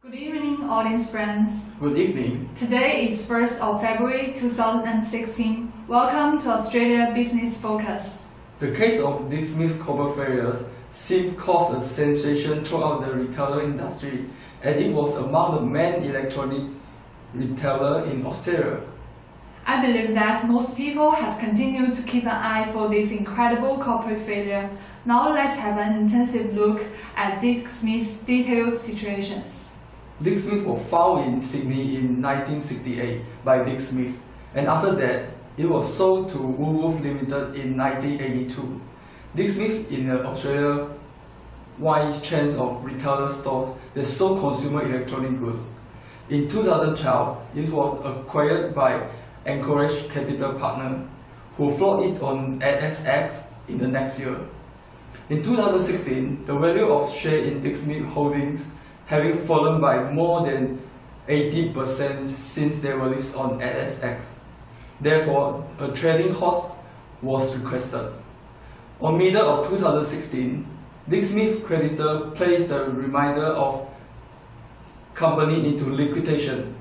Good evening, audience friends. Good evening. Today is 1st of February 2016. Welcome to Australia Business Focus. The case of Dick Smith copper failures seemed cause a sensation throughout the retailer industry, and it was among the main electronic retailer in Australia. I believe that most people have continued to keep an eye for this incredible corporate failure. Now let's have an intensive look at Dick Smith's detailed situations. Dick Smith was found in Sydney in 1968 by Dick Smith, and after that, it was sold to Woolworths Limited in 1982. Dick Smith is an Australia-wide chain of retailer stores that sold consumer electronic goods. In 2012, it was acquired by Anchorage Capital Partners, who floated it on ASX in the next year. In 2016, the value of shares in Dick Smith Holdings having fallen by more than 80% since they were listed on ASX. Therefore, a trading halt was requested. On middle of 2016, Dick Smith creditor placed the remainder of company into liquidation.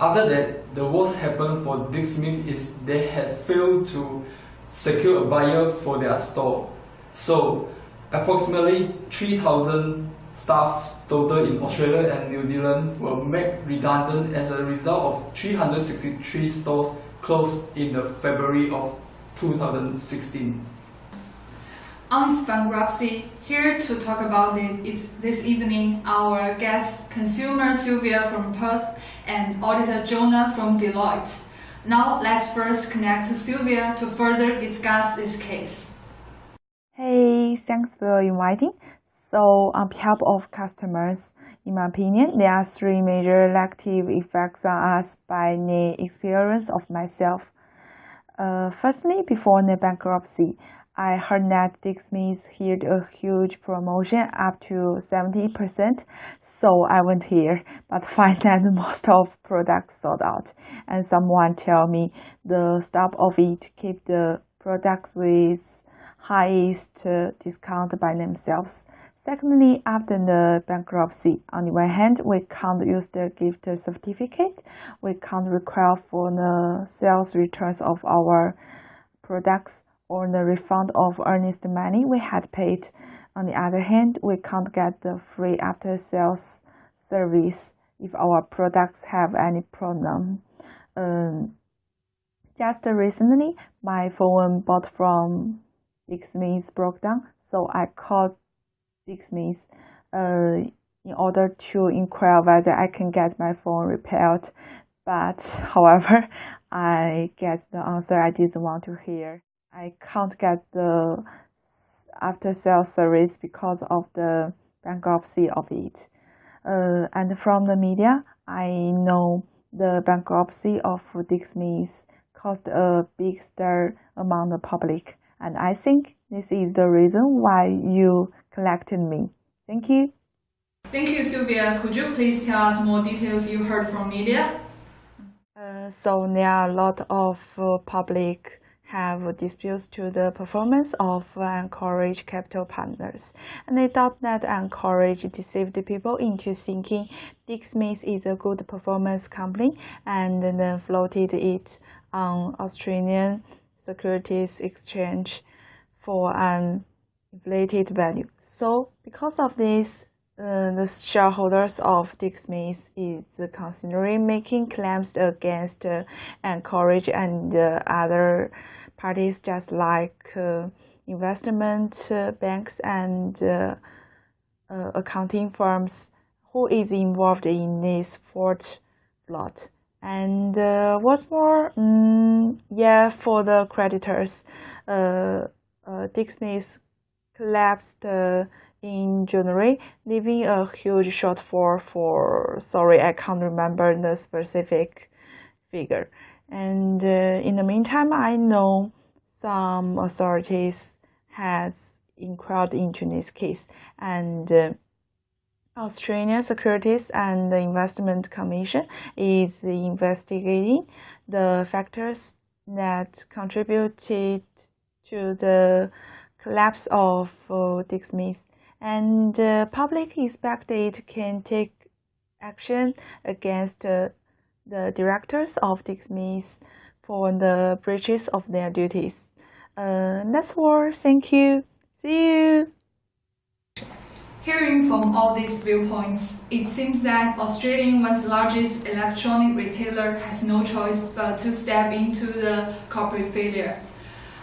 After that, the worst happened for Dick Smith is they had failed to secure a buyer for their store. So, approximately 3,000 staff total in Australia and New Zealand were made redundant as a result of 363 stores closed in the February of 2016. On its bankruptcy, here to talk about it is this evening our guest consumer Sylvia from Perth and auditor Jonah from Deloitte. Now let's first connect to Sylvia to further discuss this case. Hey, thanks for inviting. So on behalf of customers, in my opinion, there are three major negative effects on us by the experience of myself. Firstly, before the bankruptcy, I heard that Dick Smith had a huge promotion up to 70%, so I went here, but find that most of products sold out, and someone tell me the stop of it keep the products with highest discount by themselves. Secondly, after the bankruptcy, on the one hand, we can't use the gift certificate, we can't require for the sales returns of our products or the refund of earnest money we had paid. On the other hand, we can't get the free after-sales service if our products have any problem. Just recently, my phone bought from Dick Smith broke down, so I called Dick Smith in order to inquire whether I can get my phone repaired. But however, I get the answer I didn't want to hear. I can't get the after-sales service because of the bankruptcy of it. And from the media, I know the bankruptcy of Dick Smith caused a big stir among the public, and I think this is the reason why you collected me. Thank you. Thank you, Sylvia. Could you please tell us more details you heard from media? So there are a lot of public have disputes to the performance of Anchorage Capital Partners, and they thought that Anchorage deceived people into thinking Dick Smith is a good performance company and then floated it on Australian Securities Exchange for an inflated value. So because of this, the shareholders of Dick Smith is considering making claims against Anchorage and other parties, just like investment banks and accounting firms who is involved in this fraud. And what's more, for the creditors, Dick Smith collapsed in January, leaving a huge shortfall for, sorry, I can't remember the specific figure. And in the meantime, I know some authorities has inquired into this case, and Australian Securities and Investment Commission is investigating the factors that contributed to the collapse of Dick Smith, and public expect it can take action against the directors of Dick Smith for the breaches of their duties. That's all. Thank you. See you. Hearing from all these viewpoints, it seems that Australia's largest electronic retailer has no choice but to step into the corporate failure.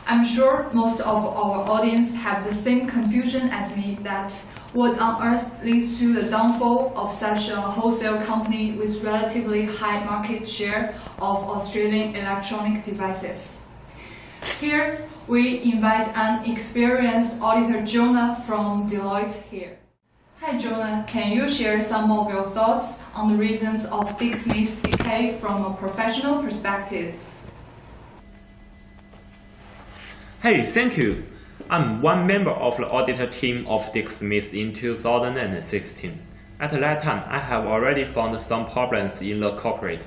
I'm sure most of our audience have the same confusion as me that what on earth leads to the downfall of such a wholesale company with relatively high market share of Australian electronic devices. Here, we invite an experienced auditor, Jonah from Deloitte here. Hi Jonah, can you share some of your thoughts on the reasons of Dick Smith's decay from a professional perspective? Hey, thank you. I'm one member of the auditor team of Dick Smith in 2016. At that time, I have already found some problems in the corporate.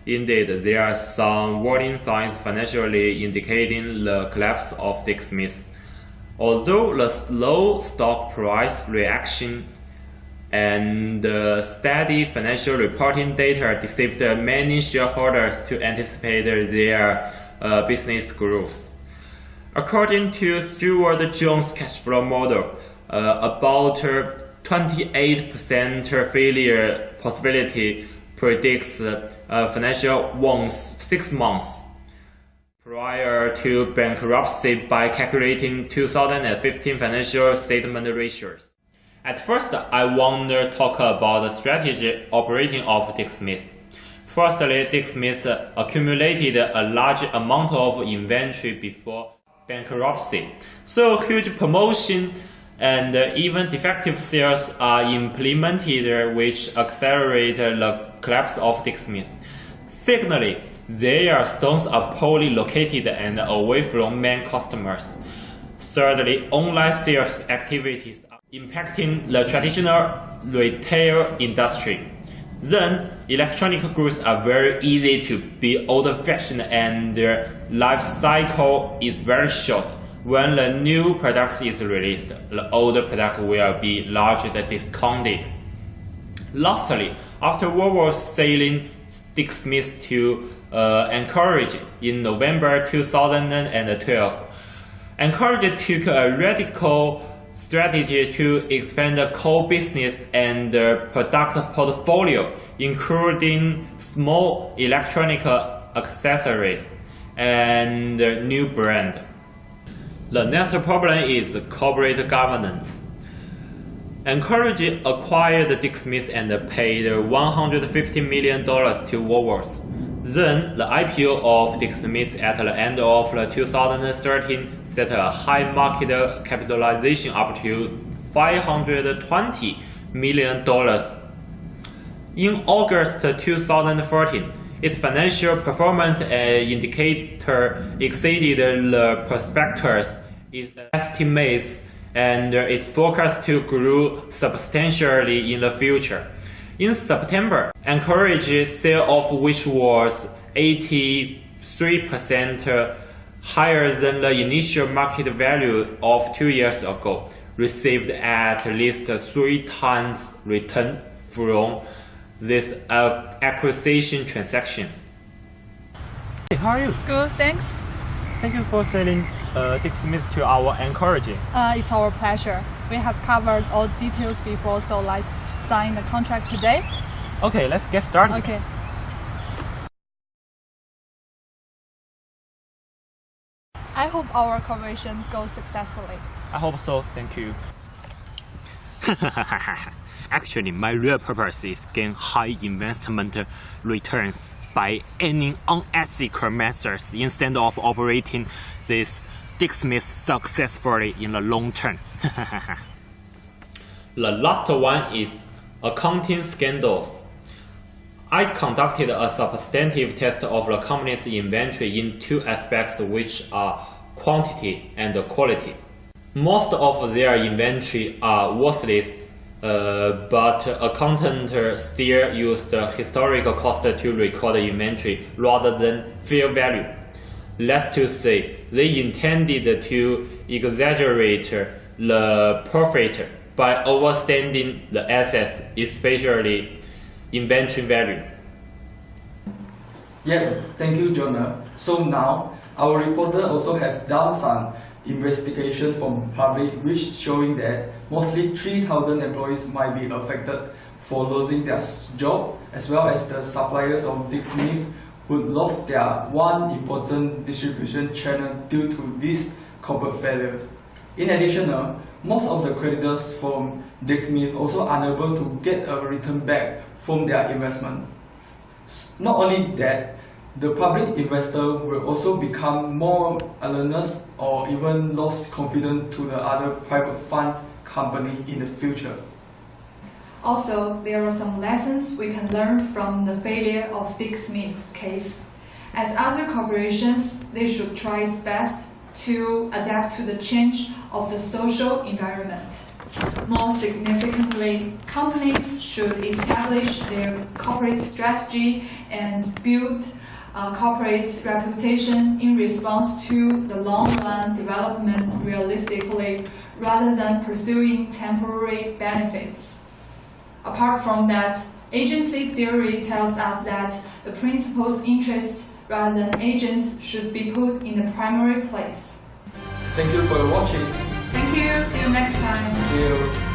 Indeed, there are some warning signs financially indicating the collapse of Dick Smith. Although the slow stock price reaction and steady financial reporting data deceived many shareholders to anticipate their business growth. According to Stewart Jones' cash flow model, about 28% failure possibility predicts financial wounds 6 months prior to bankruptcy by calculating 2015 financial statement ratios. At first, I want to talk about the strategy operating of Dick Smith. Firstly, Dick Smith accumulated a large amount of inventory before bankruptcy, so huge promotion and even defective sales are implemented, which accelerate the collapse of Dick Smith. Secondly, their stores are poorly located and away from main customers. Thirdly, online sales activities are impacting the traditional retail industry. Then, electronic goods are very easy to be old-fashioned and their life cycle is very short. When the new product is released, the older product will be largely discounted. Lastly, after Woolworths selling Dick Smith to Anchorage in November 2012, Anchorage took a radical strategy to expand the core business and product portfolio, including small electronic accessories and new brand. The next problem is corporate governance. Anchorage acquired Dick Smith and paid $150 million to Woolworths. Then, the IPO of Dick Smith at the end of 2013 set a high market capitalization up to $520 million. In August 2014, its financial performance indicator exceeded the prospectus' estimates and is forecast to grow substantially in the future. In September, Anchorage's sale of which was 83% higher than the initial market value of 2 years ago, received at least 3 times return from these acquisition transactions. Hey, how are you? Good, thanks. Thank you for selling Dick Smith to our Anchorage. It's our pleasure. We have covered all details before, so let's sign the contract today. Okay, let's get started. Okay. I hope our cooperation goes successfully. I hope so, thank you. Actually, my real purpose is gain high investment returns by earning unethical methods instead of operating this Dick Smith successfully in the long term. The last one is accounting scandals. I conducted a substantive test of the company's inventory in 2 aspects, which are quantity and quality. Most of their inventory are worthless, but accountants still use the historical cost to record the inventory rather than fair value. That's to say, they intended to exaggerate the profit by overstating the assets, especially inventory value. Yeah, thank you, Jonah. So now, our reporter also has done some investigation from public which showing that mostly 3,000 employees might be affected for losing their job, as well as the suppliers of Dick Smith who lost their one important distribution channel due to these corporate failures. In addition, most of the creditors from Dick Smith also unable to get a return back from their investment. Not only that, the public investor will also become more alienated or even lost confidence to the other private fund company in the future. Also, there are some lessons we can learn from the failure of Dick Smith's case. As other corporations, they should try its best to adapt to the change of the social environment. More significantly, companies should establish their corporate strategy and build a corporate reputation in response to the long-run development realistically, rather than pursuing temporary benefits. Apart from that, agency theory tells us that the principal's interests rather than agents should be put in the primary place. Thank you for watching. Thank you. See you next time. See you.